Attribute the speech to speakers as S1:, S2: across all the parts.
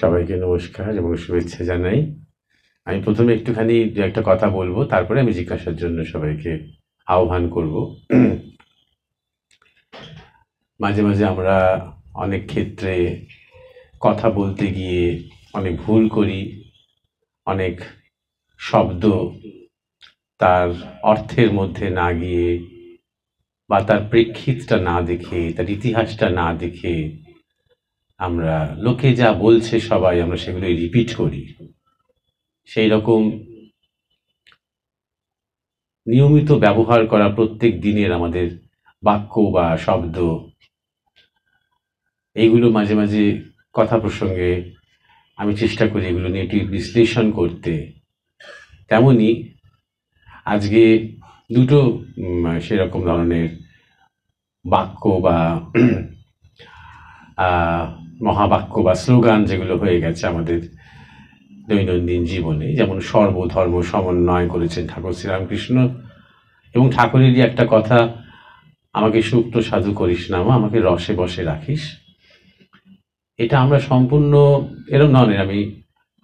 S1: সবাইকে নমস্কার এবং শুভেচ্ছা জানাই। আমি প্রথমে একটুখানি দু একটা কথা বলবো, তারপরে আমি জিজ্ঞাসার জন্য সবাইকে আহ্বান করব। মাঝে মাঝে আমরা অনেক ক্ষেত্রে কথা বলতে গিয়ে অনেক ভুল করি, অনেক শব্দ তার অর্থের মধ্যে না গিয়ে বা তার প্রেক্ষিতটা না দেখে, তার ইতিহাসটা না দেখে আমরা লোকে যা বলছে সবাই আমরা সেগুলোই রিপিট করি। সেই রকম নিয়মিত ব্যবহার করা প্রত্যেক দিনের আমাদের বাক্য বা শব্দ, এইগুলো মাঝে মাঝে কথা প্রসঙ্গে আমি চেষ্টা করি এগুলো নিয়ে একটু বিশ্লেষণ করতে। তেমনি আজকে দুটো সেরকম ধরনের বাক্য বা মহাবাক্য বা স্লোগান যেগুলো হয়ে গেছে আমাদের দৈনন্দিন জীবনে, যেমন সর্বধর্ম সমন্বয় করেছেন ঠাকুর শ্রীরামকৃষ্ণ, এবং ঠাকুরেরই একটা কথা, আমাকে সুপ্ত সাধু করিস না মা, আমাকে রসে বসে রাখিস। এটা আমরা সম্পূর্ণ এরকম নয়, আমি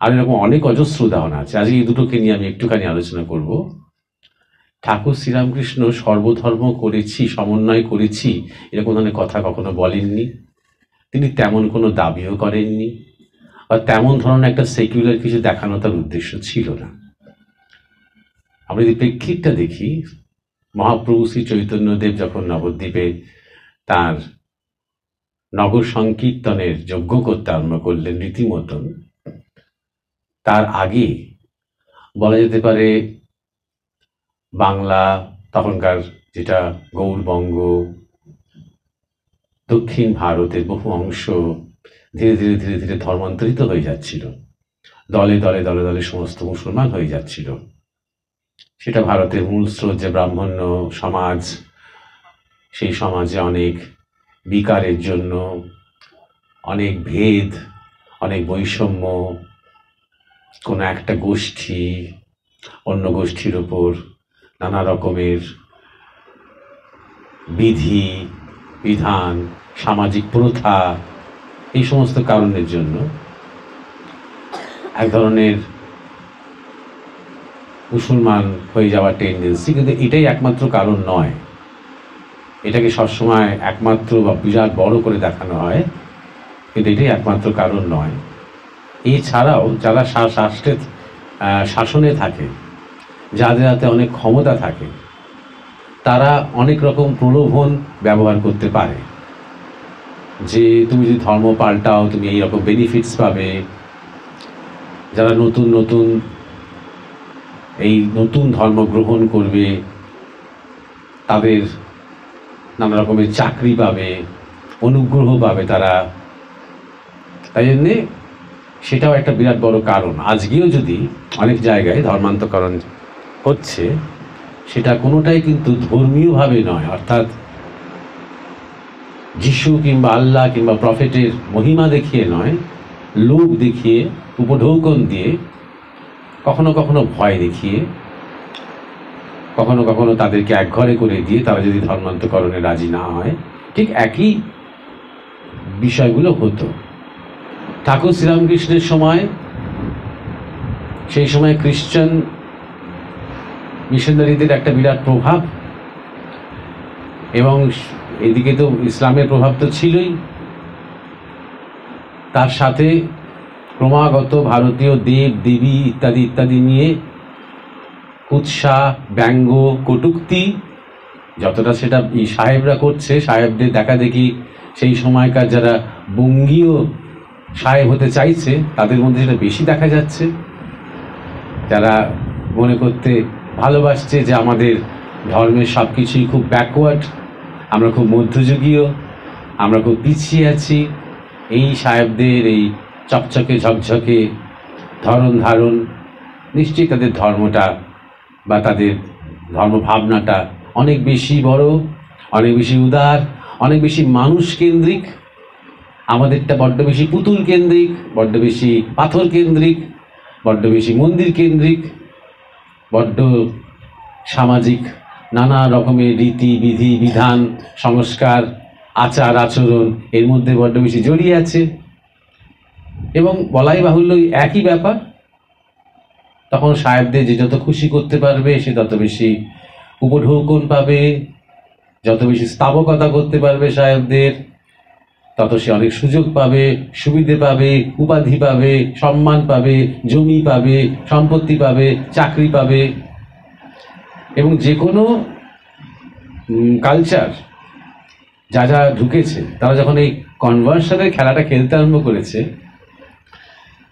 S1: আর এরকম অনেক অজস্র উদাহরণ আছে। আজকে এই দুটোকে নিয়ে আমি একটুখানি আলোচনা করব। ঠাকুর শ্রীরামকৃষ্ণ সর্বধর্ম করেছি, সমন্বয় করেছি, এরকম ধরনের কথা কখনো বলেননি। তিনি তেমন কোনো দাবিও করেননি, বা তেমন ধরনের একটা সেকুলার কিছু দেখানো তার উদ্দেশ্য ছিল না। আমরা যদি প্রেক্ষিতটা দেখি, মহাপ্রভু শ্রী চৈতন্যদেব যখন নবদ্বীপে তার নগর সংকীর্তনের যজ্ঞ করতে আরম্ভ করলেন রীতিমতন, তার আগে বলা যেতে পারে বাংলা, তখনকার যেটা গৌড়বঙ্গ, দক্ষিণ ভারতের বহু অংশ ধীরে ধীরে ধীরে ধীরে ধর্মান্তরিত হয়ে যাচ্ছিল। দলে দলে দলে দলে সমস্ত মুসলমান হয়ে যাচ্ছিল। সেটা ভারতের মূল স্রোত যে ব্রাহ্মণ্য সমাজ, সেই সমাজে অনেক বিকারের জন্য অনেক ভেদ, অনেক বৈষম্য, কোনো একটা গোষ্ঠী অন্য গোষ্ঠীর উপর নানা রকমের বিধি বিধান, সামাজিক প্রথা, এই সমস্ত কারণের জন্য এক ধরনের মুসলমান হয়ে যাওয়ার টেন্ডেন্সি। কিন্তু এটাই একমাত্র কারণ নয়, এটাকে সবসময় একমাত্র বা বিরাট বড় করে দেখানো হয়, কিন্তু এটাই একমাত্র কারণ নয়। এছাড়াও যারা শাসনে থাকে, যাদের হাতে অনেক ক্ষমতা থাকে, তারা অনেক রকম প্রলোভন ব্যবহার করতে পারে, যে তুমি যদি ধর্ম পাল্টাও তুমি এই রকম বেনিফিটস পাবে। যারা নতুন নতুন এই নতুন ধর্ম গ্রহণ করবে তাদের নানা রকমের চাকরি পাবে, অনুগ্রহ পাবে তারা। তাই জন্যে সেটাও একটা বিরাট বড় কারণ। আজকেও যদি অনেক জায়গায় ধর্মান্তকরণ হচ্ছে, সেটা কোনোটাই কিন্তু ধর্মীয়ভাবে নয়, অর্থাৎ যিশু কিংবা আল্লাহ কিংবা প্রফেটের মহিমা দেখিয়ে নয়, লোভ দেখিয়ে, উপঢৌকন দিয়ে, কখনো কখনো ভয় দেখিয়ে, কখনো কখনো তাদেরকে একঘরে করে দিয়ে তারা যদি ধর্মান্তকরণে রাজি না হয়, ঠিক একই বিষয়গুলো হতো। ঠাকুর শ্রীরামকৃষ্ণের সময়, সেই সময় খ্রিস্টান মিশনারিদের একটা বিরাট প্রভাব, এবং এদিকে তো ইসলামের প্রভাব তো ছিলই, তার সাথে ক্রমাগত ভারতীয় দেব দেবী ইত্যাদি ইত্যাদি নিয়ে কুৎসা, ব্যঙ্গ, কটূক্তি, যতটা সেটা সাহেবরা করছে, সাহেবদের দেখা দেখি সেই সময়কার যারা বঙ্গীয় সাহেব হতে চাইছে তাদের মধ্যে সেটা বেশি দেখা যাচ্ছে। যারা মনে করতে ভালোবাসছে যে আমাদের ধর্মের সব কিছুই খুব ব্যাকওয়ার্ড, আমরা খুব মধ্যযুগীয়, আমরা খুব পিছিয়ে আছি, এই সাহেবদের এই চকচকে ঝকঝকে ধরন ধারণ, নিশ্চয়ই তাদের ধর্মটা বা তাদের ধর্মভাবনাটা অনেক বেশি বড়, অনেক বেশি উদার, অনেক বেশি মানুষ কেন্দ্রিক। আমাদেরটা বড্ড বেশি পুতুল কেন্দ্রিক, বড্ড বেশি পাথর কেন্দ্রিক, বড্ড বেশি মন্দির কেন্দ্রিক, বড্ড সামাজিক নানা রকমের রীতি বিধি বিধান সংস্কার আচার আচরণ এর মধ্যে বড্ড বেশি জড়িয়ে আছে। এবং বলাই বাহুল্য একই ব্যাপার। তখন সাহেবদের যে যত খুশি করতে পারবে সে তত বেশি উপঢৌকন পাবে, যত বেশি স্থাবকতা করতে পারবে সাহেবদের, তত সে অনেক সুযোগ পাবে, সুবিধে পাবে, উপাধি পাবে, সম্মান পাবে, জমি পাবে, সম্পত্তি পাবে, চাকরি পাবে। এবং যে কোনো কালচার যা যা ঢুকেছে, তারা যখন এই কনভার্সনের খেলাটা খেলতে আরম্ভ করেছে,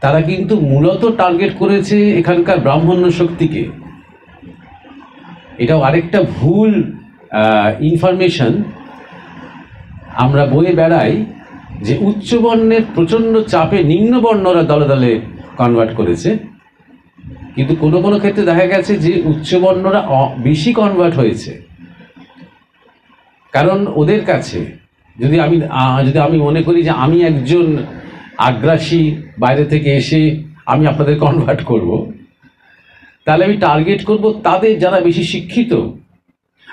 S1: তারা কিন্তু মূলত টার্গেট করেছে এখানকার ব্রাহ্মণ্য শক্তিকে। এটাও আরেকটা ভুল ইনফরমেশন আমরা বয়ে বেড়াই, যে উচ্চবর্ণের প্রচণ্ড চাপে নিম্নবর্ণরা দলে দলে কনভার্ট করেছে, কিন্তু কোনো কোনো ক্ষেত্রে দেখা গেছে যে উচ্চবর্ণরা বেশি কনভার্ট হয়েছে। কারণ ওদের কাছে যদি আমি মনে করি যে আমি একজন আগ্রাসী বাইরে থেকে এসে আমি আপনাদের কনভার্ট করব, তাহলে আমি টার্গেট করব তাদের যারা বেশি শিক্ষিত,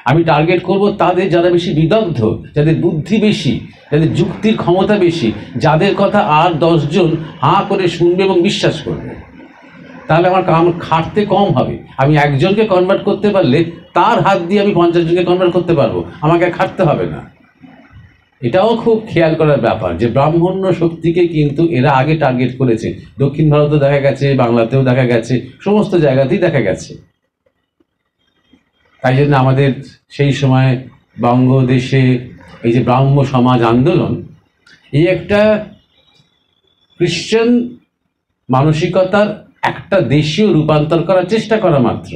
S1: আমি টার্গেট করব তাদের যারা বেশি বিদগ্ধ, যাদের বুদ্ধি বেশি, যাদের যুক্তির ক্ষমতা বেশি, যাদের কথা আর 10 জন হাঁ করে শুনবে এবং বিশ্বাস করবে। তাহলে আমার খাটতে কম হবে। আমি একজনকে কনভার্ট করতে পারলে তার হাত দিয়ে আমি 50 জনকে কনভার্ট করতে পারবো, আমাকে খাটতে হবে না। এটাও খুব খেয়াল করার ব্যাপার যে ব্রাহ্মণ্য শক্তিকে কিন্তু এরা আগে টার্গেট করেছে। দক্ষিণ ভারতেও দেখা গেছে, বাংলাতেও দেখা গেছে, সমস্ত জায়গাতেই দেখা গেছে। তাই জন্য আমাদের সেই সময় বঙ্গদেশে এই যে ব্রাহ্ম সমাজ আন্দোলন, এই একটা খ্রিশ্চান মানসিকতার একটা দেশীয় রূপান্তর করার চেষ্টা করা মাত্র।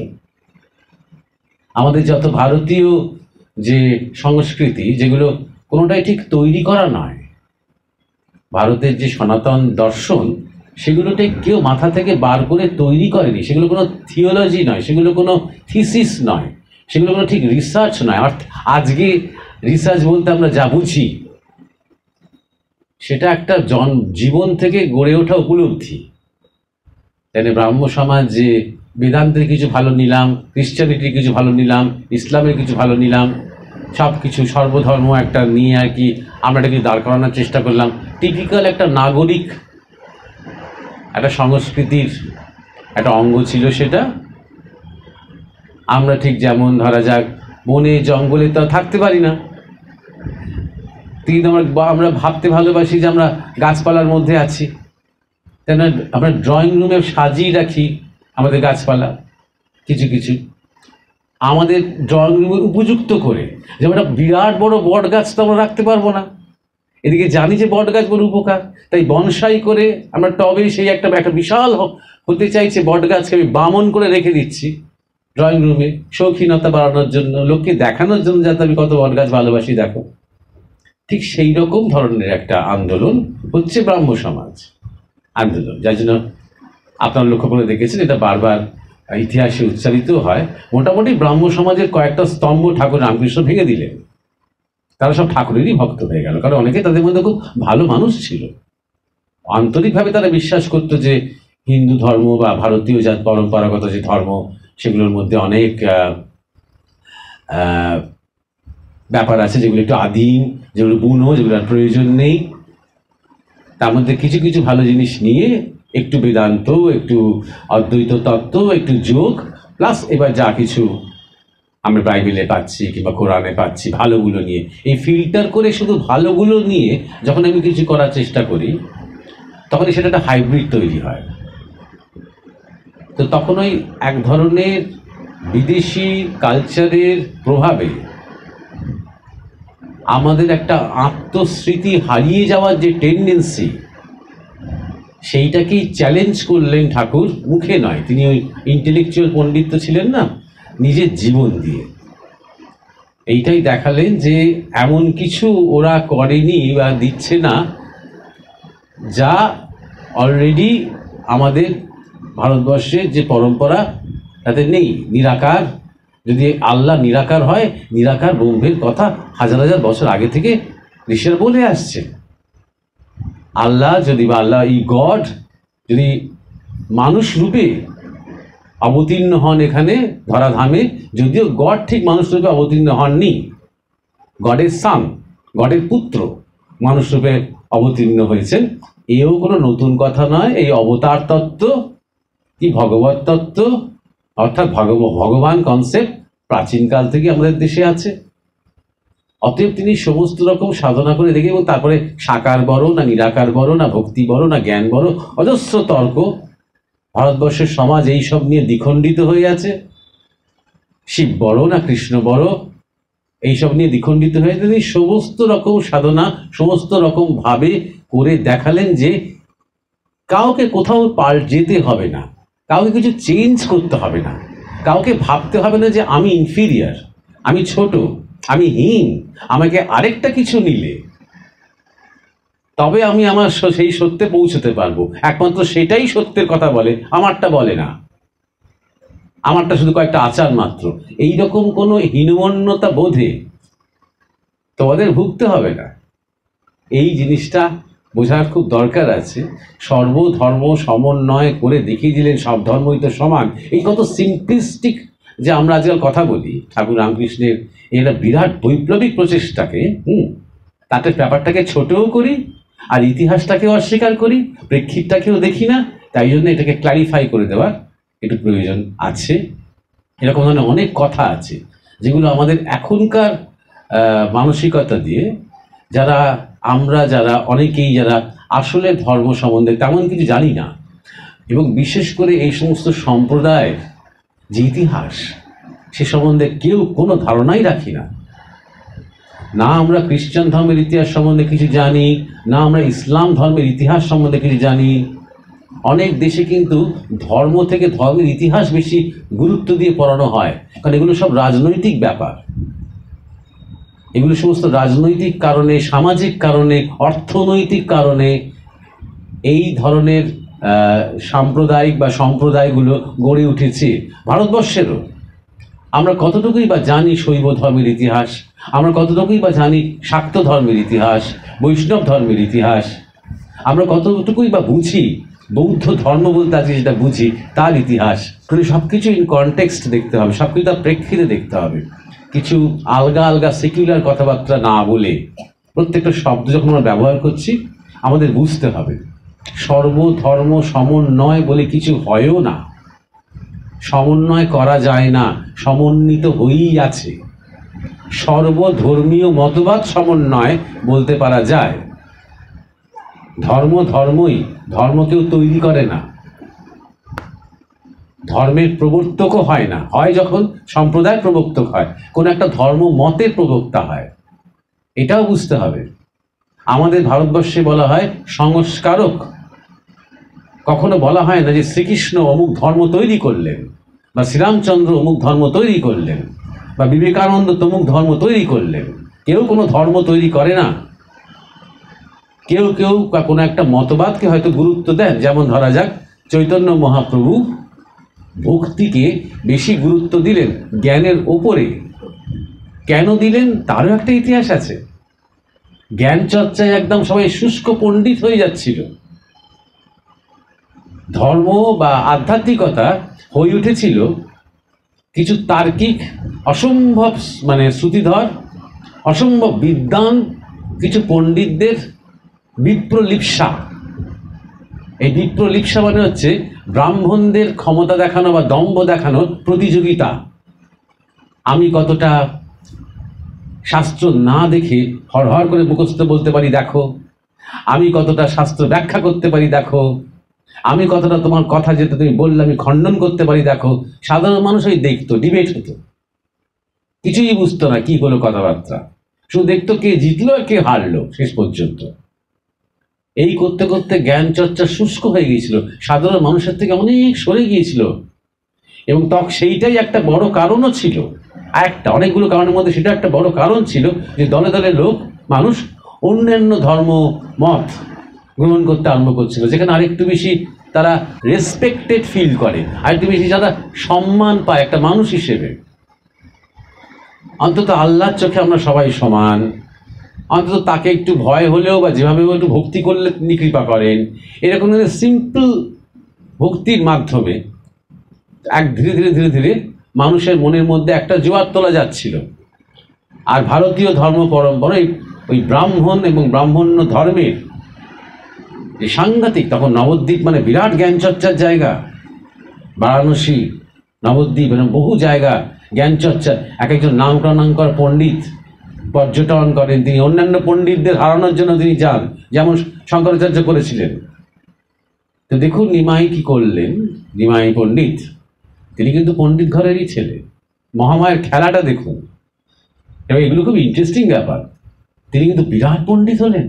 S1: আমাদের যত ভারতীয় যে সংস্কৃতি, যেগুলো কোনোটাই ঠিক তৈরি করা নয়, ভারতের যে সনাতন দর্শন, সেগুলোতে কেউ মাথা থেকে বার করে তৈরি করেনি। সেগুলো কোনো থিওলজি নয়, সেগুলো কোনো থিসিস নয়, সেগুলো কোনো ঠিক রিসার্চ নয়। আজকে রিসার্চ বলতে আমরা যা বুঝি, সেটা একটা জীবন থেকে গড়ে ওঠা উপলব্ধি। তাই ব্রাহ্ম সমাজ যে বেদান্তের কিছু ভালো নিলাম, ক্রিশ্চিয়ানিটির কিছু ভালো নিলাম, ইসলামের কিছু ভালো নিলাম, সব কিছু সর্বধর্ম একটা নিয়ে আর কি আমরা এটাকে দাঁড় করানোর চেষ্টা করলাম। টিপিক্যাল একটা নাগরিক একটা সংস্কৃতির একটা অঙ্গ ছিল সেটা। আমরা ঠিক যেমন ধরা যাক বনে জঙ্গলে তো থাকতে পারি না, কিন্তু আমরা ভাবতে ভালোবাসি যে আমরা গাছপালার মধ্যে আছি। তাই না? আমরা ড্রয়িং রুমে সাজিয়ে রাখি আমাদের গাছপালা কিছু কিছু, আমাদের ড্রয়িং রুমের উপযুক্ত করে। যেমন একটা বিরাট বড় বট গাছ তো আমরা রাখতে পারবো না, এদিকে জানি যে বট গাছ বড় উপকার, তাই বনসাই করে আমরা টবে সেই একটা বিশাল হতে চাইছে বট গাছকে আমি বামন করে রেখে দিচ্ছি ড্রয়িং রুমে, শৌখিনতা বাড়ানোর জন্য, লোককে দেখানোর জন্য যাতে আমি কত বট গাছ ভালোবাসি দেখো। ঠিক সেই রকম ধরনের একটা আন্দোলন হচ্ছে ব্রাহ্ম সমাজ আন্দোলন, যার জন্য আপনারা লক্ষ্য করে দেখেছেন এটা বারবার ইতিহাসে উচ্চারিত হয়। মোটামুটি ব্রাহ্ম সমাজের কয়েকটা স্তম্ভ ঠাকুর রামকৃষ্ণ ভেঙে দিলেন, তারা সব ঠাকুরেরই ভক্ত হয়ে গেল। কারণ অনেকে তাদের মধ্যে খুব ভালো মানুষ ছিল, আন্তরিকভাবে তারা বিশ্বাস করতো যে হিন্দু ধর্ম বা ভারতীয় জাত পরম্পরাগত যে ধর্ম, সেগুলোর মধ্যে অনেক ব্যাপার আছে যেগুলো একটু আদিম, যেগুলো বুনো, যেগুলোর প্রয়োজন নেই। তার মধ্যে কিছু কিছু ভালো জিনিস নিয়ে একটু বেদান্ত, একটু অদ্বৈত তত্ত্ব, একটু যোগ, প্লাস এবার যা কিছু আমরা বাইবেলে পাচ্ছি কিংবা কোরআনে পাচ্ছি ভালোগুলো নিয়ে, এই ফিল্টার করে শুধু ভালোগুলো নিয়ে যখন আমি কিছু করার চেষ্টা করি, তখন সেটা একটা হাইব্রিড তৈরি হয়। তো তখন ওই এক ধরনের বিদেশি কালচারের প্রভাবে আমাদের একটা আত্মস্মৃতি হারিয়ে যাওয়ার যে টেন্ডেন্সি, সেইটাকেই চ্যালেঞ্জ করলেন ঠাকুর, মুখে নয়। তিনি ওই ইন্টেলেকচুয়াল পণ্ডিত ছিলেন না, নিজের জীবন দিয়ে এইটাই দেখালেন যে এমন কিছু ওরা করেনি বা দিচ্ছে না যা অলরেডি আমাদের ভারতবর্ষের যে পরম্পরা তাতে নেই। নিরাকার, যদি আল্লাহ নিরাকার হয়, নিরাকার ব্রহ্মের কথা হাজার হাজার বছর আগে থেকে ঋষিরা বলে আসছে। আল্লাহ যদি বা আল্লাহ এই গড যদি মানুষ রূপে অবতীর্ণ হন এখানে ধরাধামে, যদিও গড ঠিক মানুষ রূপে অবতীর্ণ হননি, গডের সান, গডের পুত্র মানুষ রূপে অবতীর্ণ হয়েছেন, এও কোনো নতুন কথা নয়। এই অবতার তত্ত্ব কি ভগবত তত্ত্ব অর্থাৎ ভগবান কনসেপ্ট প্রাচীনকাল থেকে আমাদের দেশে আছে। অতএব তিনি সমস্ত রকম সাধনা করে দেখে, এবং তারপরে সাকার বড় না নিরাকার বড় না ভক্তি বড় না জ্ঞান বড়, অজস্র তর্ক। ভারতবর্ষের সমাজ এইসব নিয়ে দ্বিখণ্ডিত হয়ে আছে। শিব বড় না কৃষ্ণ বড়, এইসব নিয়ে দ্বিখণ্ডিত হয়ে তিনি সমস্ত রকম সাধনা সমস্ত রকম ভাবে করে দেখালেন যে কাউকে কোথাও যেতে হবে না, কাউকে কিছু চেঞ্জ করতে হবে না, কাউকে ভাবতে হবে না যে আমি ইনফিরিয়ার, আমি ছোট, আমি হীন, আমাকে আরেকটা কিছু নিলে তবে আমি আমার সেই সত্যে পৌঁছতে পারবো। একমাত্র সেটাই সত্যের কথা বলে, আমারটা বলে না, আমারটা শুধু কয়েকটা আচার মাত্র। এইরকম কোনো হীনমন্যতা বোধে তোমাদের ভুগতে হবে না। এই জিনিসটা বোঝার খুব দরকার আছে। সর্বধর্ম সমন্বয় করে দেখিয়ে দিলেন সব ধর্মই তো সমান। এই কত সিম্পলিস্টিক যে আমরা আজকাল কথা বলি ঠাকুর রামকৃষ্ণের এটা বিরাট বৈপ্লবিক প্রচেষ্টাকে, তাতে ব্যাপারটাকে ছোটও করি আর ইতিহাসটাকেও অস্বীকার করি, প্রেক্ষিতটাকেও দেখি না। তাই জন্য এটাকে ক্লারিফাই করে দেওয়ার একটু প্রয়োজন আছে। এরকম ধরনের অনেক কথা আছে যেগুলো আমাদের এখনকার মানসিকতা দিয়ে যারা অনেকেই যারা আসলে ধর্ম সম্বন্ধে তেমন কিছু জানি না, এবং বিশেষ করে এই সমস্ত সম্প্রদায়ের যে ইতিহাস সে সম্বন্ধে কেউ কোনো ধারণাই রাখি না। না আমরা খ্রিস্টান ধর্মের ইতিহাস সম্বন্ধে কিছু জানি, না আমরা ইসলাম ধর্মের ইতিহাস সম্বন্ধে কিছু জানি। অনেক দেশে কিন্তু ধর্ম থেকে ধর্মের ইতিহাস বেশি গুরুত্ব দিয়ে পড়ানো হয়, কারণ এগুলো সব রাজনৈতিক ব্যাপার। এগুলো সমস্ত রাজনৈতিক কারণে, সামাজিক কারণে, অর্থনৈতিক কারণে এই ধরনের সাম্প্রদায়িক বা সম্প্রদায়গুলো গড়ে উঠেছে। ভারতবর্ষেরও আমরা কতটুকুই বা জানি শৈব ধর্মের ইতিহাস, আমরা কতটুকুই বা জানি শাক্ত ধর্মের ইতিহাস, বৈষ্ণব ধর্মের ইতিহাস, আমরা কতটুকুই বা বুঝি বৌদ্ধ ধর্ম বলতে আজকে যেটা বুঝি তার ইতিহাস। কিন্তু সব কিছু ইন কনটেক্সট দেখতে হবে, সব কিছু তার প্রেক্ষিতে দেখতে হবে। কিছু আলগা আলগা সেকুলার কথাবার্তা না বলে প্রত্যেকটা শব্দ যখন আমরা ব্যবহার করছি আমাদের বুঝতে হবে সর্বধর্ম সমন্বয় বলে কিছু হয়ও না, সমন্বয় করা যায় না, সমন্বিত হয়েই আছে। সর্বধর্মীয় মতবাদ সমন্বয় বলতে পারা যায়। ধর্মই, ধর্ম কেউ তৈরি করে না, ধর্মের প্রবর্তকও হয় না। হয় যখন সম্প্রদায় প্রবর্তক হয়, কোনো একটা ধর্ম মতের প্রবক্তা হয়, এটাও বুঝতে হবে। আমাদের ভারতবর্ষে বলা হয় সংস্কারক, কখনো বলা হয় না যে শ্রীকৃষ্ণ অমুক ধর্ম তৈরি করলেন, বা শ্রীরামচন্দ্র অমুক ধর্ম তৈরি করলেন, বা বিবেকানন্দ তমুক ধর্ম তৈরি করলেন। কেউ কোনো ধর্ম তৈরি করে না। কেউ কেউ কোনো একটা মতবাদকে হয়তো গুরুত্ব দেন, যেমন ধরা যাক চৈতন্য মহাপ্রভু ভক্তিকে বেশি গুরুত্ব দিলেন জ্ঞানের ওপরে। কেন দিলেন তারও একটা ইতিহাস আছে। জ্ঞান চর্চায় একদম সবাই শুষ্ক পণ্ডিত হয়ে যাচ্ছিল, ধর্ম বা আধ্যাত্মিকতা হয়ে উঠেছিল কিছু তার্কিক, অসম্ভব শ্রুতিধর, অসম্ভব বিদ্বান কিছু পণ্ডিতদের বিপ্রলিপ্সা। এই বিপ্রলিপ্সা মানে হচ্ছে ব্রাহ্মণদের ক্ষমতা দেখানো বা দম্ভ দেখানোর প্রতিযোগিতা। আমি কতটা শাস্ত্র না দেখে হরহর করে মুখস্থ বলতে পারি দেখো, আমি কতটা শাস্ত্র ব্যাখ্যা করতে পারি দেখো, আমি কতটা তোমার কথা যেটা তুমি বললে আমি খণ্ডন করতে পারি দেখো। সাধারণ মানুষ ওই দেখতো, ডিবেট হতো, কিছুই বুঝতো না কি হলো কথাবার্তা, শুধু দেখতো কে জিতলো আর কে হারলো শেষ পর্যন্ত। এই করতে করতে জ্ঞান চর্চা শুষ্ক হয়ে গিয়েছিল, সাধারণ মানুষের থেকে অনেক সরে গিয়েছিল। এবং সেইটাই একটা বড় কারণও ছিল, অনেকগুলো কারণের মধ্যে সেটা একটা বড় কারণ ছিল যে দলে দলে মানুষ অন্যান্য ধর্ম মত গ্রহণ করতে আরম্ভ করছিল, যেখানে আরেকটু বেশি তারা রেসপেক্টেড ফিল করে, আরেকটু বেশি যারা সম্মান পায় একটা মানুষ হিসেবে। অন্তত আল্লাহর চোখে আমরা সবাই সমান, অন্তত তাকে একটু ভয় হলেও বা যেভাবে একটু ভক্তি করলে তিনি কৃপা করেন। এরকম সিম্পল ভক্তির মাধ্যমে ধীরে ধীরে ধীরে ধীরে মানুষের মনের মধ্যে একটা জোয়ার তোলা যাচ্ছিল। আর ভারতীয় ধর্ম পরম্পরায় ওই ব্রাহ্মণ এবং ব্রাহ্মণ্য ধর্মের যে সাংঘাতিক। তখন নবদ্বীপ মানে বিরাট জ্ঞান চর্চার জায়গা, বারাণসী নবদ্বীপ মানে বহু জায়গা জ্ঞান চর্চা। এক একজন নামকর পণ্ডিত পর্যটন করেন তিনি, অন্যান্য পণ্ডিতদের হারানোর জন্য তিনি যান, যেমন শঙ্করাচার্য করেছিলেন। তো দেখুন নিমাই কি করলেন। নিমাই পণ্ডিত, তিনি কিন্তু পণ্ডিত ঘরেরই ছেলে। মহামায়ের খেলাটা দেখুন, এবং এগুলো খুব ইন্টারেস্টিং ব্যাপার। তিনি কিন্তু বিরাট পণ্ডিত হলেন।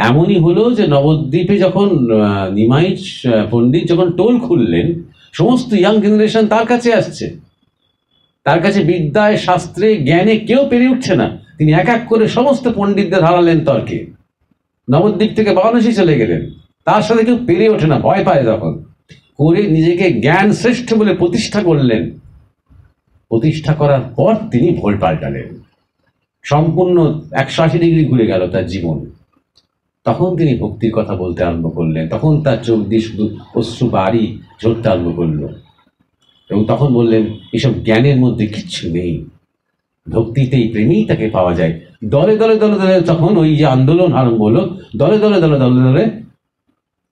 S1: এমনই হলো যে নবদ্বীপে যখন নিমাই পণ্ডিত যখন টোল খুললেন, সমস্ত ইয়াং জেনারেশন তার কাছে আসছে। তার কাছে বিদ্যায়, শাস্ত্রে, জ্ঞানে কেউ পেরে উঠছে না। তিনি এক এক করে সমস্ত পণ্ডিতদের হারালেন তর্কে। নবদ্বীপ থেকে বারাণসী চলে গেলেন, তার সাথে কেউ পেরে ওঠে না, ভয় পায়। তখন করে নিজেকে জ্ঞান শ্রেষ্ঠ বলে প্রতিষ্ঠা করলেন। প্রতিষ্ঠা করার পর তিনি ভোল পাল্টালেন, সম্পূর্ণ 180 ডিগ্রি ঘুরে গেল তার জীবন। তখন তিনি ভক্তির কথা বলতে আরম্ভ করলেন। তখন তার চোখ দিয়ে শুধু অশ্রু বাড়ি ঝরতে আরম্ভ করলো, এবং তখন বললেন এসব জ্ঞানের মধ্যে কিচ্ছু নেই, ভক্তিতেই প্রেমেই তাকে পাওয়া যায়। দলে দলে দলে দলে তখন ওই যে আন্দোলন আরম্ভ হলো, দলে দলে দলে দলে দলে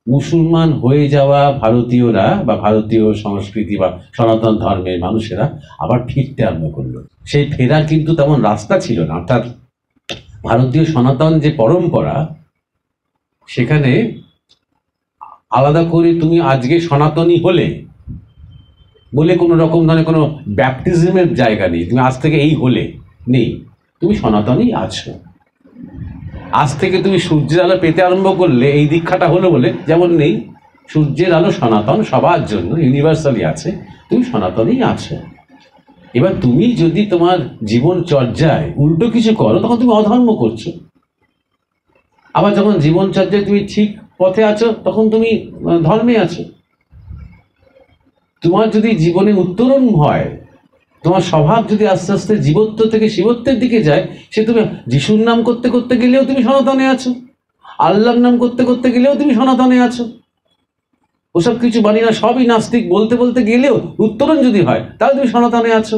S1: মুসলমান হয়ে যাওয়া ভারতীয়রা বা ভারতীয় সংস্কৃতি বা সনাতন ধর্মের মানুষেরা আবার ফিরতে আরম্ভ করলো। সেই ফেরার কিন্তু তেমন রাস্তা ছিল না। অর্থাৎ ভারতীয় সনাতন যে পরম্পরা, সেখানে আলাদা করে তুমি আজকে সনাতনী হলে বলে কোনো রকম ধরনের কোনো ব্যাপটিজমের জায়গা নেই। তুমি আজ থেকে এই হলে নেই, তুমি সনাতনই আছো। আজ থেকে তুমি সূর্যের আলো পেতে আরম্ভ করলে এই দীক্ষাটা হলো বলে যেমন নেই, সূর্যের আলো সনাতন সবার জন্য ইউনিভার্সালি আছে, তুমি সনাতনই আছো। এবার তুমি যদি তোমার জীবন চর্যায় উল্টো কিছু করো, তখন তুমি অধর্ম করছো। আবার যখন জীবন চর্যায় তুমি ঠিক পথে আছো, তখন তুমি ধর্মে আছো। তোমার যদি জীবনে উত্তরণ হয়, তোমার স্বভাব যদি আস্তে আস্তে জীবত্ব থেকে শিবত্বের দিকে যায়, সে তুমি যিশুর নাম করতে করতে গেলেও তুমি সনাতনে আছো, আল্লাহর নাম করতে করতে গেলেও তুমি সনাতনে আছো। ওসব কিছু বানি না, সবই নাস্তিক বলতে বলতে গেলেও উত্তরণ যদি হয়, তাহলে তুমি সনাতনে আছো।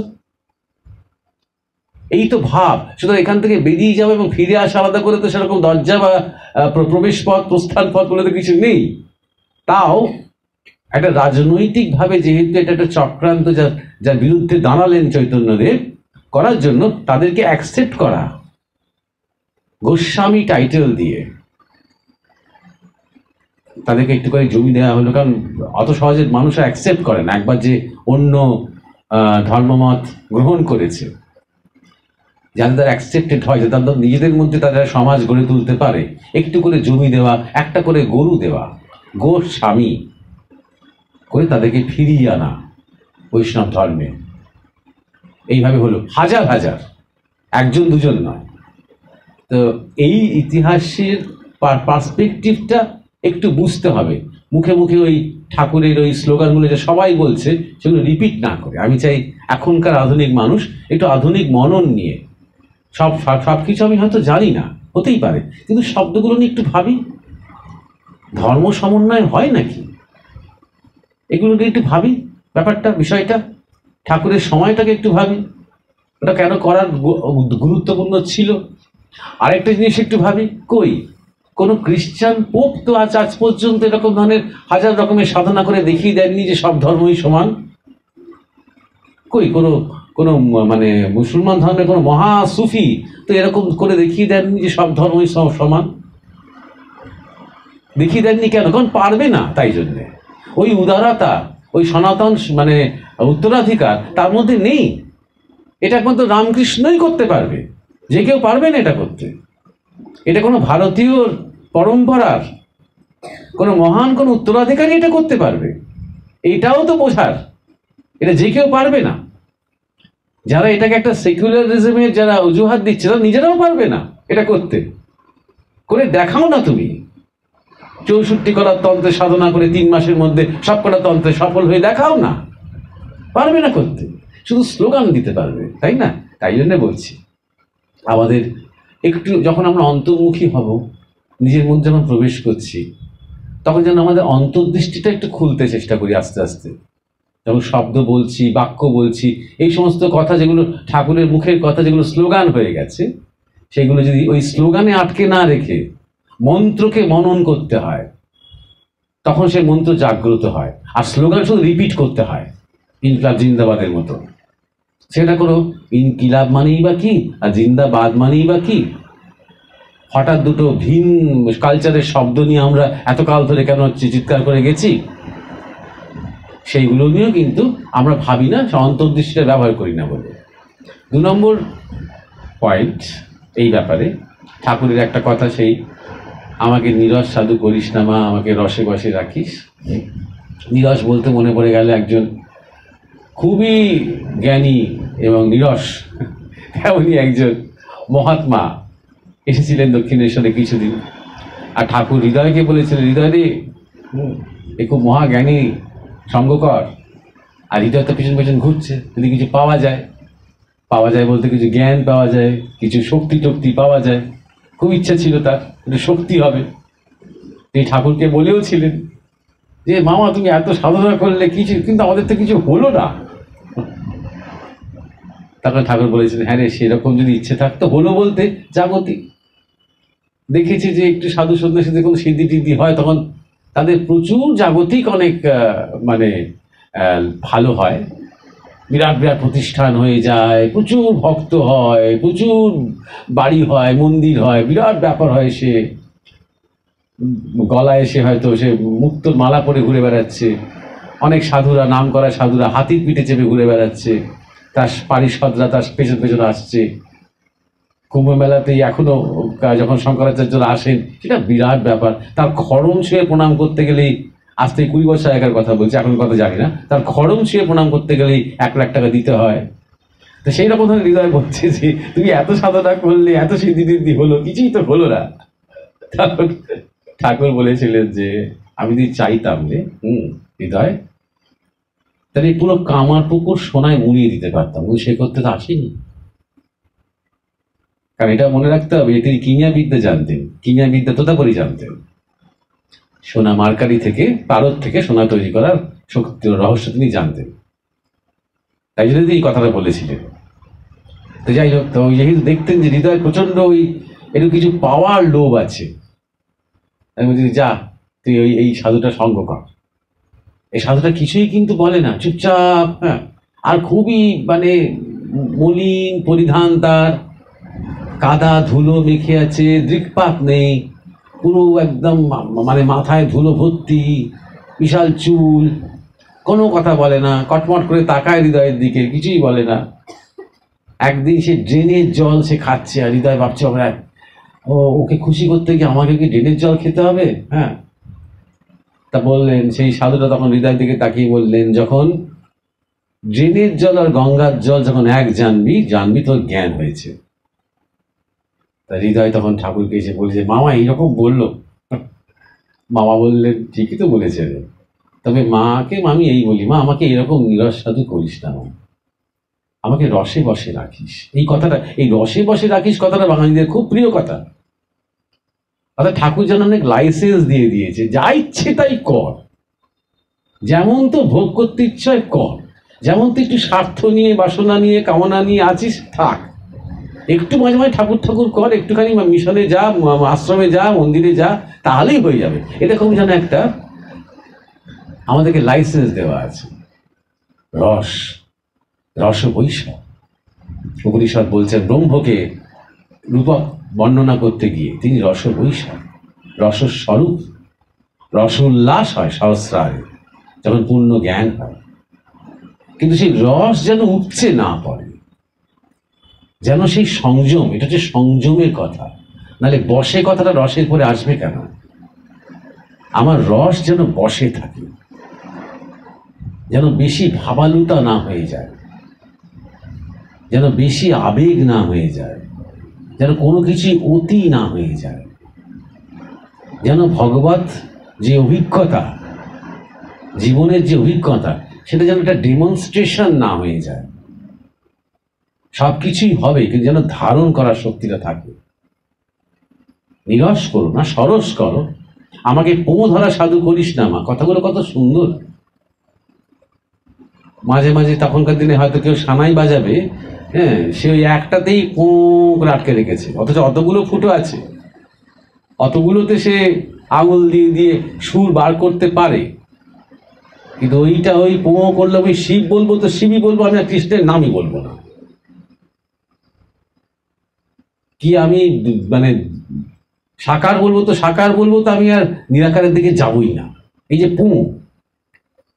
S1: এই তো ভাব। সুতরাং এখান থেকে বেরিয়ে যাবে এবং ফিরে আসা আলাদা করে তো সেরকম দরজা বা প্রবেশ পথ, প্রস্থান পথ বলে তো কিছু নেই। তাও একটা রাজনৈতিকভাবে যেহেতু এটা একটা চক্রান্ত, যার বিরুদ্ধে দাঁড়ালেন চৈতন্যদেব, করার জন্য তাদেরকে অ্যাকসেপ্ট করা গোস্বামী টাইটেল দিয়ে তাদেরকে একটু করে জমি দেওয়া হলো। কারণ অত সহজে মানুষরা অ্যাকসেপ্ট করে না। একবার যে অন্য ধর্মমত গ্রহণ করেছে, যাতে তারা অ্যাকসেপ্টেড হয়, যে তাদের নিজেদের মধ্যে তারা সমাজ গড়ে তুলতে পারে, একটু করে জমি দেওয়া, একটা করে গরু দেওয়া, গোস্বামী করে তাদেরকে ফিরিয়ে আনা বৈষ্ণব ধর্মে। এইভাবে হলো হাজার হাজার, একজন দুজন নয়। তো এই ইতিহাসের পার্সপেক্টিভটা একটু বুঝতে হবে। মুখে মুখে ওই ঠাকুরের ওই স্লোগানগুলো যে সবাই বলছে, সেগুলো রিপিট না করে আমি চাই এখনকার আধুনিক মানুষ একটু আধুনিক মনন নিয়ে, সব কিছু আমি হয়তো জানি না, হতেই পারে, কিন্তু শব্দগুলো নিয়ে একটু ভাবি। ধর্ম সমন্বয় হয় নাকি, এগুলো নিয়ে একটু ভাবি। ব্যাপারটা, বিষয়টা, ঠাকুরের সময়টাকে একটু ভাবি, ওটা কেন করার গুরুত্বপূর্ণ ছিল। আরেকটা জিনিস একটু ভাবি, কই কোনো খ্রিস্টান পোপ তো আজ পর্যন্ত এরকম ধরনের হাজার রকমের সাধনা করে দেখিয়ে দেননি যে সব ধর্মই সমান। কই কোনো মানে মুসলমান ধর্মের কোনো মহা সুফি তো এরকম করে দেখিয়ে দেননি যে সব ধর্মই সমান। দেখিয়ে দেননি কেন? কারণ পারবে না। তাই জন্যে ওই উদারতা, ওই সনাতন মানে উত্তরাধিকার তার মধ্যে নেই। এটা একমাত্র রামকৃষ্ণই করতে পারবে, যে কেউ পারবে না এটা করতে। এটা কোনো ভারতীয় পরম্পরার কোনো মহান কোনো উত্তরাধিকারী এটা করতে পারবে। এটাও তো বোঝার, এটা যে কেউ পারবে না। যারা এটাকে একটা সেকুলারিজমের যারা অজুহাত দিচ্ছে, তারা নিজেরাও পারবে না এটা করতে। করে দেখাও না তুমি। 64 করার তন্ত্রে সাধনা করে 3 মাসের মধ্যে সব কটা তন্ত্রে সফল হয়ে দেখাও না, পারবে না করতে, শুধু স্লোগান দিতে পারবে, তাই না? তাই জন্য বলছি আমাদের একটু যখন আমরা অন্তর্মুখী হব, নিজের মধ্যে যখন প্রবেশ করছি, তখন যেন আমাদের অন্তর্দৃষ্টিটা একটু খুলতে চেষ্টা করি আস্তে আস্তে। যখন শব্দ বলছি, বাক্য বলছি, এই সমস্ত কথা যেগুলো ঠাকুরের মুখের কথা, যেগুলো স্লোগান হয়ে গেছে, সেগুলো যদি ওই স্লোগানে আটকে না রেখে মন্ত্রকে মনন করতে হয়, তখন সেই মন্ত্র জাগ্রত হয়। আর স্লোগান শুধু রিপিট করতে হয়, ইনকিলাব জিন্দাবাদের মতো। সেটা করো, ইনকিলাব মানেই বা কি আর জিন্দাবাদ মানেই বা কি? হঠাৎ দুটো ভিন কালচারের শব্দ নিয়ে আমরা এতকাল ধরে কেন চিৎকার করে গেছি, সেইগুলো নিয়েও কিন্তু আমরা ভাবি না, অন্তর্দৃষ্টিটা ব্যবহার করি না বলে। 2 নম্বর পয়েন্ট এই ব্যাপারে ঠাকুরের একটা কথা, সেই আমাকে নিরস সাধু করিস না মা, আমাকে রসে বসে রাখিস। নিরস বলতে মনে পড়ে গেল একজন খুবই জ্ঞানী এবং নিরস এমনই একজন মহাত্মা এসেছিলেন দক্ষিণেশ্বরে কিছুদিন। আর ঠাকুর হৃদয়কে বলেছিলেন, হৃদয় রে এ খুব মহাজ্ঞানী, সঙ্গ কর। আর হৃদয় তো পিছন পিছন ঘুরছে, যদি কিছু পাওয়া যায় বলতে কিছু জ্ঞান পাওয়া যায়, কিছু শক্তি টক্তি পাওয়া যায়। খুব ইচ্ছা ছিল তার একটু শক্তি হবে। তিনি ঠাকুরকে বলেও ছিলেন যে মামা তুমি এত সাধনা করলে কিছু, কিন্তু আমাদের তো কিছু হলো না। তখন ঠাকুর বলেছিলেন, হ্যাঁ রে, সেরকম যদি ইচ্ছে থাকতো, হলো বলতে জাগতিক। দেখেছি যে একটু সাধু সন্ন্যাসীদের কোনো সিদ্ধি টিদ্ধি হয়, তখন তাদের প্রচুর জাগতিক অনেক মানে ভালো হয়, বিরাট বিরাট প্রতিষ্ঠান হয়ে যায়, প্রচুর ভক্ত হয়, প্রচুর বাড়ি হয়, মন্দির হয়, বিরাট ব্যাপার হয়। সে গলায় এসে হয়তো সে মুক্তোর মালা পরে ঘুরে বেড়াচ্ছে, অনেক সাধুরা, নাম করা সাধুরা হাতির পিঠে চেপে ঘুরে বেড়াচ্ছে, তার পারিষদরা তার পেছন পেছন আসছে। কুম্ভ মেলাতেই এখনো যখন শঙ্করাচার্যরা আসেন, সেটা বিরাট ব্যাপার। তার খড়ম ছুঁয়ে প্রণাম করতে গেলেই, আজ থেকে 20 বছর আগের কথা বলছি, এখন কথা জানি না, তার খড়ম ছুঁয়ে প্রণাম করতে গেলেই 1 লাখ টাকা দিতে হয়। তো সেই রকম ধরনের হৃদয় বলছে যে তুমি এত সাধনা করলে, এত সিদ্ধি টিদ্ধি হলো, কিছুই তো হলো না। তখন ঠাকুর বলেছিলেন যে আমি যদি চাইতাম যে হৃদয়, তাহলে পুরো কামার পুকুর সোনায় মুড়িয়ে দিতে পারতাম, কিন্তু সে করতে তো আসেনি। কারণ এটা মনে রাখতে হবে, তিনি কিমিয়া বিদ্যা জানতেন, কিমিয়া বিদ্যা তোতাপুরি জানতেন। সোনা মার্কারি থেকে, পারদ থেকে সোনা তৈরি করার শক্তি, রহস্য তিনি জানতেন। তাই জন্য এই কথাটা বলেছিলেন। তো যাই হোক, তো যেহেতু দেখতেন যে হৃদয় প্রচন্ড ওই একটু কিছু পাওয়ার লোভ আছে, আমি বলছি যা তুই এই সাধুটা সঙ্গ কর। এই সাধুটা কিছুই কিন্তু বলে না, চুপচাপ, হ্যাঁ, আর খুবই মানে মলিন পরিধান, তার কাদা ধুলো মেখে আছে, দৃকপাত নেই, পুরো একদম মানে মাথায় ধুলো ভর্তি, বিশাল চুল, কোনো কথা বলে না, কটমট করে তাকায় হৃদয়ের দিকে, কিছুই বলে না। একদিন সে ড্রেনের জল সে খাচ্ছে, আর হৃদয় ভাবছে আমরা ওকে খুশি করতে গিয়ে আমাকে কি ড্রেনের জল খেতে হবে? হ্যাঁ, তা বললেন, সেই সাধুটা তখন হৃদয়ের দিকে তাকিয়ে বললেন, যখন ড্রেনের জল আর গঙ্গার জল যখন এক জানবি তোর জ্ঞান হয়েছে। তা হৃদয় তখন ঠাকুরকে এসে বলছে, মামা এইরকম বললো। মামা বললেন, ঠিকই তো বলেছে রে, তবে মাকে আমি এই বলি, মা আমাকে এরকম নিরস সাধু করিস না, আমাকে রসে বসে রাখিস। এই কথাটা, এই রসে বসে রাখিস কথাটা বাঙালিদের খুব প্রিয় কথা। অর্থাৎ ঠাকুর যেন অনেক লাইসেন্স দিয়ে দিয়েছে, যা ইচ্ছে তাই কর, যেমন তো ভোগ করতে ইচ্ছায় কর, যেমন তো একটু স্বার্থ নিয়ে, বাসনা নিয়ে, কামনা নিয়ে আছিস থাক, একটু মাঝে মাঝে ঠাকুর কর, একটুখানি মিশনে যা, আশ্রমে যা, মন্দিরে যা, তাহলেই হয়ে যাবে। এটা খুব যেন একটা আমাদেরকে লাইসেন্স দেওয়া আছে। রস বৈশাখ উপনিষদ বলছেন, ব্রহ্মকে রূপক বর্ণনা করতে গিয়ে তিনি রস বৈশাখ, রসস্বরূপ, রস উল্লাস হয় সহস্রারে, যখন পূর্ণ জ্ঞান হয়। কিন্তু সেই রস যেন উপচে না পড়ে, যেন সেই সংযম, এটা হচ্ছে সংযমের কথা, নাহলে বসে কথাটা রসের পরে আসবে কেন? আমার রস যেন বসে থাকে, যেন বেশি ভাবালুতা না হয়ে যায়, যেন বেশি আবেগ না হয়ে যায়, যেন কোনো কিছু অতি না হয়ে যায়, যেন ভগবত যে অভিজ্ঞতা, জীবনের যে অভিজ্ঞতা, সেটা যেন একটা ডেমনস্ট্রেশন না হয়ে যায়। সব কিছুই হবে, কিন্তু যেন ধারণ করার শক্তিটা থাকে। নিরস করো না, সরস করো, আমাকে পো ধরা সাধু করিস না মা, কথাগুলো কত সুন্দর। মাঝে মাঝে তখনকার দিনে হয়তো কেউ সানাই বাজাবে, হ্যাঁ, সে ওই একটাতেই পো করে আটকে রেখেছে, অথচ অতগুলো ফুটো আছে। অতগুলোতে সে আঙুল দিয়ে দিয়ে সুর বার করতে পারে, কিন্তু ওইটা ওই পোঁ করলে আমি শিব বলবো তো শিবই বলবো, আমি আর কৃষ্ণের নামই বলবো না। কি আমি মানে সাকার বলবো তো সাকার বলবো, তো আমি আর নিরাকারের দিকে যাবই না। এই যে পোঁ,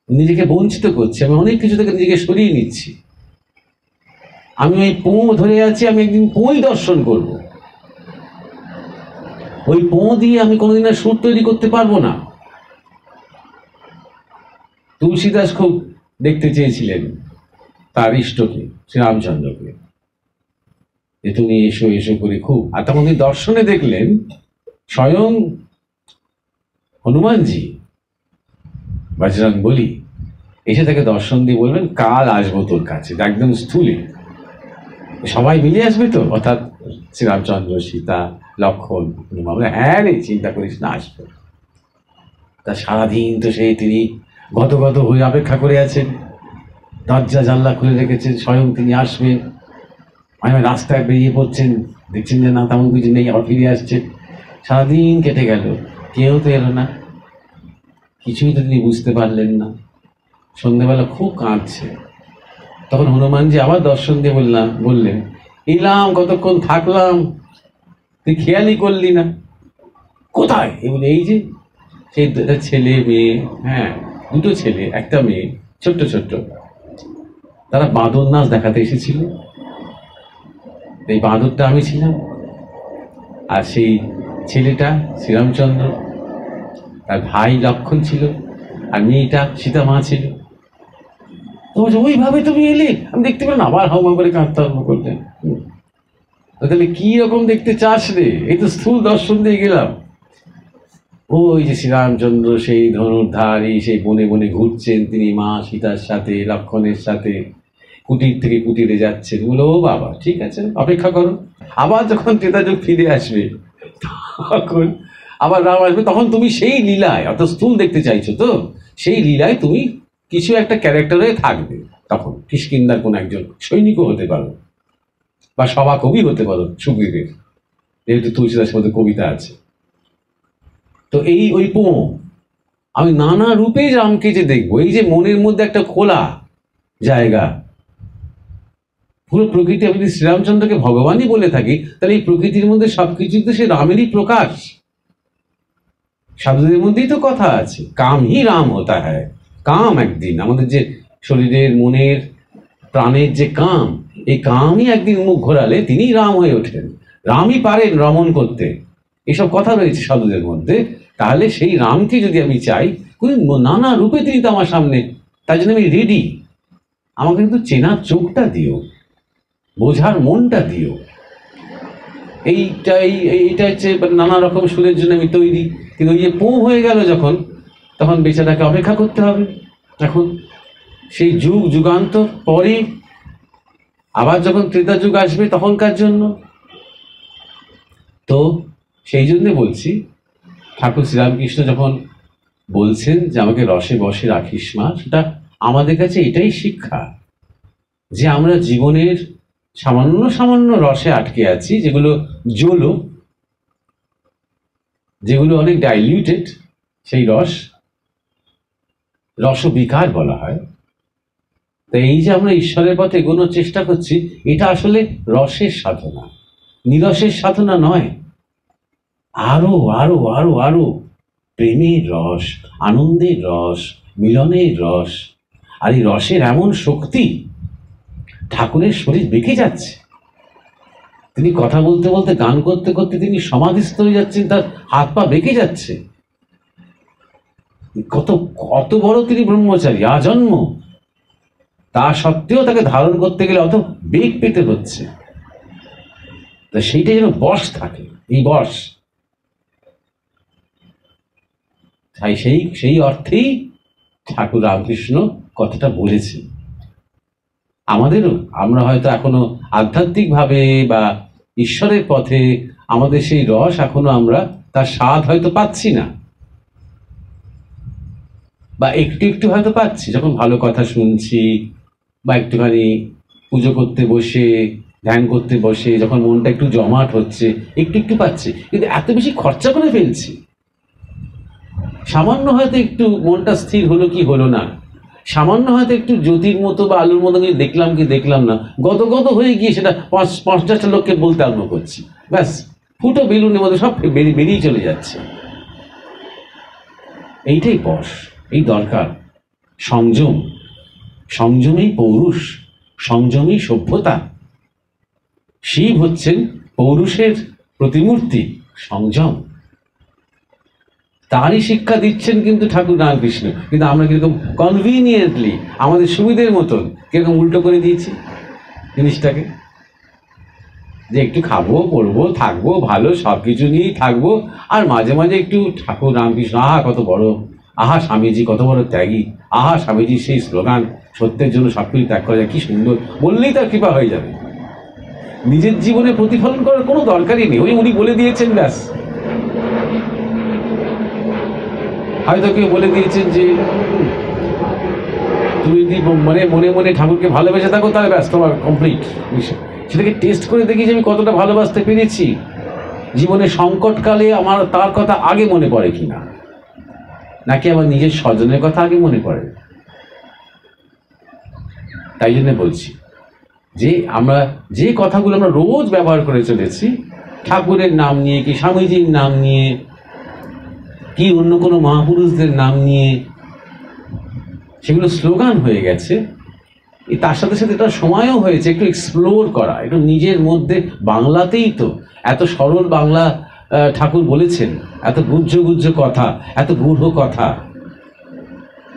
S1: নিজেকে বঞ্চিত করছি, আমি অনেক কিছু থেকে নিজেকে সরিয়ে নিচ্ছি। আমি ওই পোঁ ধরে আছি, আমি একদিন পোঁই দর্শন করব। ওই পোঁ দিয়ে আমি কোনোদিন আর সুর তৈরি করতে পারবো না। তুলসীদাস খুব দেখতে চেয়েছিলেন তার ইষ্টকে, শ্রীরামচন্দ্রকে, যে তুমি এসো এসো করে খুব। আর তখন তিনি দর্শনে দেখলেন স্বয়ং হনুমানজি, বজরং বলি, এসে তাকে দর্শন দিয়ে বলবেন কাল আসবো তোর কাছে, একদম স্থূলে। সবাই মিলে আসবে তো, অর্থাৎ শ্রীরামচন্দ্র, সীতা, লক্ষণ, হনুমান। হ্যাঁ রে, চিন্তা করিস না, আসবে। তা সারাদিন তো সেই তিনি গত হয়ে অপেক্ষা করে আছেন, দরজা জানলা খুলে রেখেছেন, স্বয়ং তিনি আসবেন। মানে রাস্তায় বেরিয়ে পড়ছেন, দেখছেন যে না তেমন কিছু নেই, আবার ফিরে আসছেন। সারাদিন কেটে গেল, কেউ তো এলো না, কিছুই তো তিনি বুঝতে পারলেন না। সন্ধ্যেবেলা খুব কাঁদছে। তখন হনুমানজি আবার দর্শন দিয়ে বললেন এলাম, কতক্ষণ থাকলাম, তুই খেয়ালই করলি না। কোথায়? এই যে সেই ছেলে মেয়ে, হ্যাঁ দুটো ছেলে একটা মেয়ে, ছোট্ট ছোট্ট, তারা বাঁদর নাচ দেখাতে এসেছিল। এই বাঁদরটা আমি ছিলাম, আর সেই ছেলেটা শ্রীরামচন্দ্র, তার ভাই লক্ষণ ছিল, আর মেয়েটা সীতা মা ছিল। তো ওইভাবে তুমি এলে, আমি দেখতে পেলাম, আবার হাওয়া করে কাঁদতে আরম্ভ করলেন। তাহলে কি রকম দেখতে চাস রে? এই তো স্থূল দর্শন দিয়ে গেলাম। ওই যে শ্রীরামচন্দ্র সেই ধনুর্ধারী, সেই বনে বনে ঘুরছেন তিনি মা সীতার সাথে, লক্ষণের সাথে, কুটির থেকে কুটিরে যাচ্ছেন। বলো ও বাবা, ঠিক আছে, অপেক্ষা করো, আবার যখন ত্রেতাযুগ ফিরে আসবে, তখন আবার রাম আসবে, তখন তুমি সেই লীলায়, অত স্থূল দেখতে চাইছো তো, সেই লীলায় তুমি কিছু একটা ক্যারেক্টারে থাকবে। তখন কিষ্কিন্ধার কোন একজন সৈনিকও হতে পারো, বা সভা কবি হতে পারো সুগ্রীবের, যেহেতু তুলসীদাসের মধ্যে কবিতা আছে। তো এই ওই পোঁ, আমি নানা রূপে রামকে যে দেখবো, এই যে মনের মধ্যে একটা খোলা জায়গা, পুরো প্রকৃতি। আমি যদি শ্রীরামচন্দ্রকে ভগবানই বলে থাকি, তাহলে এই প্রকৃতির মধ্যে সবকিছু তো সে রামেরই প্রকাশ। সাধুদের মধ্যেই তো কথা আছে, কাম হি রাম হতা হ্যায়। কাম একদিন আমাদের যে শরীরের, মনের, প্রাণের যে কাম, এই কামই একদিন মুখ ঘোরালে তিনি রাম হয়ে ওঠেন। রামই পারেন রমণ করতে, এসব কথা রয়েছে সাধুদের মধ্যে। তাহলে সেই রামকে যদি আমি চাই, নানা রূপে তিনি তো আমার সামনে, তাই জন্য আমি রেডি। আমাকে কিন্তু চেনার চোখটা দিও, বোঝার মনটা দিও। এইটা হচ্ছে নানা রকম সুরের জন্য আমি তৈরি। কিন্তু ওই যে পোঁ হয়ে গেল যখন, তখন বেচারাকে অপেক্ষা করতে হবে। এখন সেই যুগ যুগান্তর পরে আবার যখন ত্রেতা যুগ আসবে তখনকার জন্য। তো সেই জন্যে বলছি, ঠাকুর শ্রীরামকৃষ্ণ যখন বলছেন যে আমাকে রসে বসে রাখিস মা, সেটা আমাদের কাছে এটাই শিক্ষা, যে আমরা জীবনের সামান্য সামান্য রসে আটকে আছি, যেগুলো জলো, যেগুলো অনেক ডাইলিউটেড, সেই রসবিকার বলা হয়। তো এই যে আমরা ঈশ্বরের পথে এগোনোর চেষ্টা করছি, এটা আসলে রসের সাধনা, নিরসের সাধনা নয়। আরো আরো আরো আরো প্রেমের রস, আনন্দের রস, মিলনের রস। আর এই রসের এমন শক্তি, ঠাকুরের শরীর বেঁকে যাচ্ছে, তিনি কথা বলতে বলতে, গান করতে করতে তিনি সমাধিস্থ হয়ে যাচ্ছেন, তার হাত পা বেঁকে যাচ্ছে। কত কত বড় তিনি ব্রহ্মচারী, আজন্ম, তা সত্ত্বেও তাকে ধারণ করতে গেলে অত বেগ পেতে হচ্ছে। তা সেইটা যেন বশ থাকে, এই বশ। তাই সেই অর্থেই ঠাকুর রামকৃষ্ণ কথাটা বলেছেন আমাদেরও। আমরা হয়তো এখনো আধ্যাত্মিকভাবে বা ঈশ্বরের পথে আমাদের সেই রস এখনো আমরা তার স্বাদ হয়তো পাচ্ছি না, বা একটু একটু হয়তো পাচ্ছি যখন ভালো কথা শুনছি, বা একটুখানি পুজো করতে বসে ধ্যান করতে বসে যখন মনটা একটু জমাট হচ্ছে, একটু একটু পাচ্ছে, কিন্তু এত বেশি খরচা করে ফেলছি। সামান্য হয়তো একটু মনটা স্থির হলো কি হলো না, সামান্য হয়তো একটু জ্যোতির মতো বা আলুর মতো দেখলাম কি দেখলাম না, গত হয়ে গিয়ে সেটা 50টা লোককে বলতে আরম্ভ করছি, ব্যাস ফুটো বেলুনের মধ্যে সব বেরিয়ে চলে যাচ্ছে। এইটাই বশ, এই দরকার সংযম। সংযমেই পৌরুষ, সংযমেই সভ্যতা। শিব হচ্ছেন পৌরুষের প্রতিমূর্তি, সংযম। তারই শিক্ষা দিচ্ছেন কিন্তু ঠাকুর রামকৃষ্ণ, কিন্তু আমরা কিরকম কনভিনিয়েন্টলি আমাদের সুবিধের মতন কিরকম উল্টো করে দিয়েছি জিনিসটাকে, যে একটু খাবো পড়বো থাকবো ভালো সব কিছু নিয়েই থাকবো, আর মাঝে মাঝে একটু ঠাকুর রামকৃষ্ণ, আহা কত বড়, আহা স্বামীজি কত বড় ত্যাগী, আহা স্বামীজি সেই স্লোগান সত্যের জন্য সব কিছু ত্যাগ করা যায়, কি সুন্দর, বললেই তার কৃপা হয়ে যাবে। নিজের জীবনে প্রতিফলন করার কোনো দরকারই নেই, ওই উনি বলে দিয়েছেন ব্যাস। হয়তো কেউ বলে দিয়েছেন যে তুমি যদি মনে মনে ঠাকুরকে ভালোবেসে থাকো তাহলে ব্যাস তোমার কমপ্লিট বিষয়। সেটাকে টেস্ট করে দেখি যে আমি কতটা ভালোবাসতে পেরেছি, জীবনে সংকটকালে আমার তার কথা আগে মনে পড়ে কিনা, নাকি আমার নিজের স্বজনের কথা আগে মনে পড়ে। তাই জন্য বলছি যে আমরা যে কথাগুলো আমরা রোজ ব্যবহার করে চলেছি, ঠাকুরের নাম নিয়ে কি স্বামীজির নাম নিয়ে কি অন্য কোনো মহাপুরুষদের নাম নিয়ে, সেগুলো স্লোগান হয়ে গেছে। তার সাথে সাথে একটা সময়ও হয়েছে একটু এক্সপ্লোর করা, একটু নিজের মধ্যে। বাংলাতেই তো এত সরল বাংলা ঠাকুর বলেছেন, এত গুজ্জ কথা, এত গূঢ় কথা,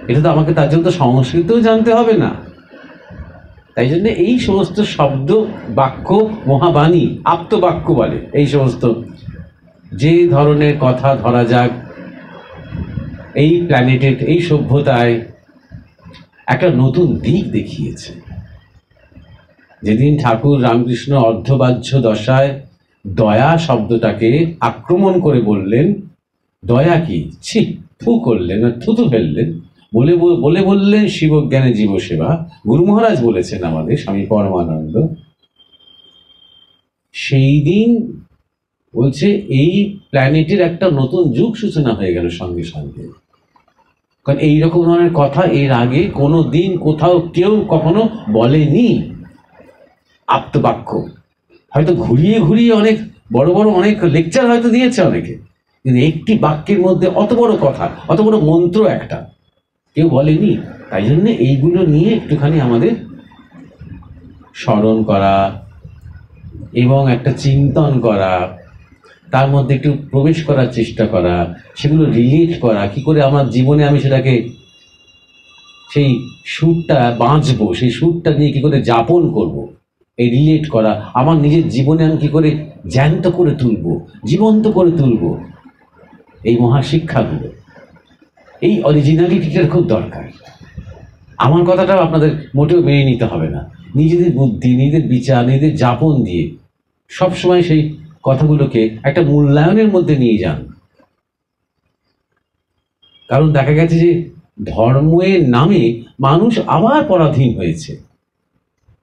S1: এটা তো আমাকে তার জন্য তো সংস্কৃতও জানতে হবে না। তাই জন্য এই সমস্ত শব্দ বাক্য, মহাবাণী, আপ্তবাক্য বলে, এই সমস্ত যে ধরনের কথা ধরা যাক এই প্ল্যানেটের, এই সভ্যতায় একটা নতুন দিক দেখিয়েছে। যেদিন ঠাকুর রামকৃষ্ণ অর্ধবাহ্য দশায় দয়া শব্দটাকে আক্রমণ করে বললেন, দয়া কি, ছি, থু করলেন, থুতু ফেললেন, বললেন শিবজ্ঞানে জীবসেবা। গুরু মহারাজ বলেছেন আমাদের স্বামী পরমানন্দ, সেই দিন বলছে এই প্ল্যানেটের একটা নতুন যুগ সূচনা হয়ে গেল সঙ্গে সঙ্গে। কারণ এইরকম ধরনের কথা এর আগে কোনো দিন কোথাও কেউ কখনো বলেনি। আপ্তবাক্য হয়তো ঘুরিয়ে ঘুরিয়ে অনেক বড় বড় অনেক লেকচার হয়তো দিয়েছে অনেকে, কিন্তু একটি বাক্যের মধ্যে অত বড় কথা, অত বড় মন্ত্র একটা কেউ বলেনি। তাই জন্য এইগুলো নিয়ে একটুখানি আমাদের স্মরণ করা এবং একটা চিন্তন করা, তার মধ্যে একটু প্রবেশ করার চেষ্টা করা, সেগুলো রিলেট করা, কি করে আমার জীবনে আমি সেটাকে সেই সুরটা বাঁচবো, সেই সুরটা নিয়ে কি করে যাপন করব, এই রিলেট করা, আমার নিজের জীবনে আমি কি করে জ্যান্ত করে তুলব, জীবন্ত করে তুলব, এই মহাশিক্ষাগুলো, এই অরিজিনালিটিটার খুব দরকার। আমার কথাটাও আপনাদের মোটেও মেনে নিতে হবে না, নিজেদের বুদ্ধি, নিজেদের বিচার, নিজেদের যাপন দিয়ে সবসময় সেই কথাগুলোকে একটা মূল্যায়নের মধ্যে নিয়ে যান। কারণ দেখা গেছে যে ধর্মের নামে মানুষ আবার পরাধীন হয়েছে,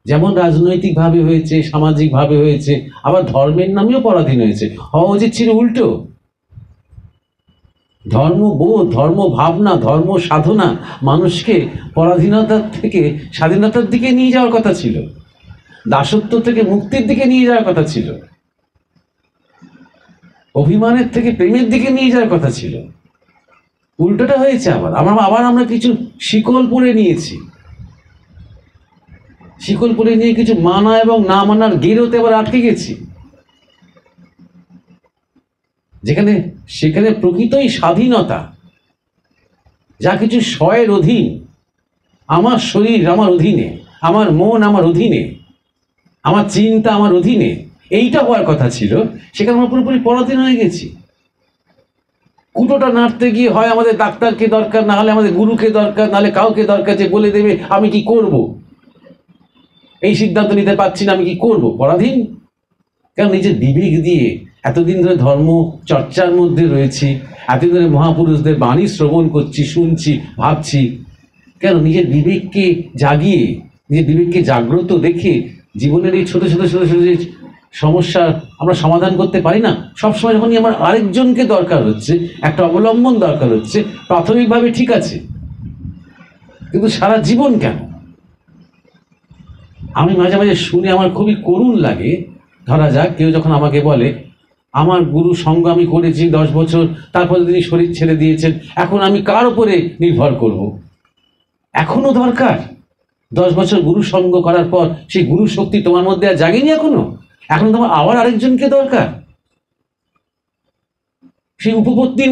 S1: যেমন রাজনৈতিকভাবে হয়েছে, সামাজিকভাবে হয়েছে, আবার ধর্মের নামেও পরাধীন হয়েছে। হওয়া উচিত ছিল উল্টো। ধর্মবোধ, ধর্ম ভাবনা, ধর্ম সাধনা মানুষকে পরাধীনতার থেকে স্বাধীনতার দিকে নিয়ে যাওয়ার কথা ছিল, দাসত্ব থেকে মুক্তির দিকে নিয়ে যাওয়ার কথা ছিল, অভিমানের থেকে প্রেমের দিকে নিয়ে যাওয়ার কথা ছিল। উল্টোটা হয়েছে। আবার আমরা কিছু শিকল পরে নিয়েছি, শিকল পরে নিয়ে কিছু মানা এবং না মানার গেরোতে আবার আটকে গেছি, সেখানে প্রকৃতই স্বাধীনতা, যা কিছু স্বয়ের অধীন, আমার শরীর আমার অধীনে, আমার মন আমার অধীনে, আমার চিন্তা আমার অধীনে, এইটা হওয়ার কথা ছিল, সেখানে আমরা পুরোপুরি পরাধীন হয়ে গেছি। কুটোটা নাড়তে গিয়ে হয় আমাদের ডাক্তারকে দরকার, না হলে আমাদের গুরুকে দরকার, নাহলে কাউকে দরকার যে বলে দেবে আমি কি করব, এই সিদ্ধান্ত নিতে পারছি না, আমি কি করব, পরাধীন। কারণ নিজের বিবেক দিয়ে এতদিন ধরে ধর্ম চর্চার মধ্যে রয়েছি, এতদিন ধরে মহাপুরুষদের বাণী শ্রবণ করছি, শুনছি, ভাবছি, কেন নিজের বিবেককে জাগিয়ে, নিজের বিবেককে জাগ্রত দেখে জীবনের এই ছোট ছোট ছোট ছোট যে সমস্যা আমরা সমাধান করতে পারি না, সবসময় যখনই আমার আরেকজনকে দরকার হচ্ছে, একটা অবলম্বন দরকার হচ্ছে, প্রাথমিকভাবে ঠিক আছে, কিন্তু সারা জীবন কেন? আমি মাঝে মাঝে শুনে আমার খুবই করুণ লাগে। ধরা যাক কেউ যখন আমাকে বলে আমার গুরু সঙ্গ আমি করেছি 10 বছর, তারপরে তিনি শরীর ছেড়ে দিয়েছেন, এখন আমি কার উপরে নির্ভর করব? এখনো দরকার? 10 বছর গুরু সঙ্গ করার পর সেই গুরু শক্তি তোমার মধ্যে আর জাগেনি এখনো? এখন তোমার আবার আরেকজনকে দরকার, সেই উপপত্তির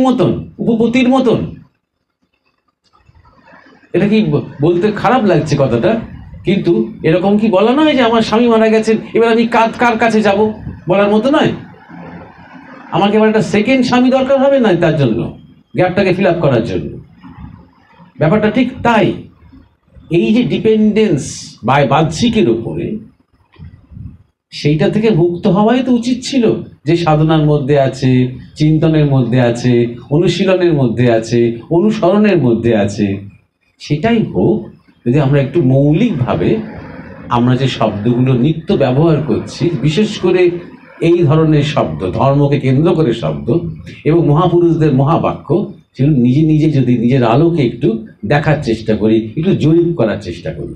S1: মতন। এটা কি বলতে খারাপ লাগছে কথাটা, কিন্তু এরকম কি বলা নয় যে আমার স্বামী মারা গেছেন, এবার আমি কার কাছে যাব, বলার মতো নয়? আমাকে এবার একটা সেকেন্ড স্বামী দরকার হবে না তার জন্য, গ্যাপটাকে ফিল আপ করার জন্য। ব্যাপারটা ঠিক তাই। এই যে ডিপেন্ডেন্স বাহ্যিকের উপরে, সেইটা থেকে মুক্ত হওয়াই তো উচিত ছিল। যে সাধনার মধ্যে আছে, চিন্তনের মধ্যে আছে, অনুশীলনের মধ্যে আছে, অনুসরণের মধ্যে আছে, সেটাই হোক। যদি আমরা একটু মৌলিকভাবে আমরা যে শব্দগুলো নিত্য ব্যবহার করছি, বিশেষ করে এই ধরনের শব্দ, ধর্মকে কেন্দ্র করে শব্দ এবং মহাপুরুষদের মহাবাক্য, সেগুলো নিজে নিজে যদি নিজের আলোকে একটু দেখার চেষ্টা করি, একটু জরিপ করার চেষ্টা করি।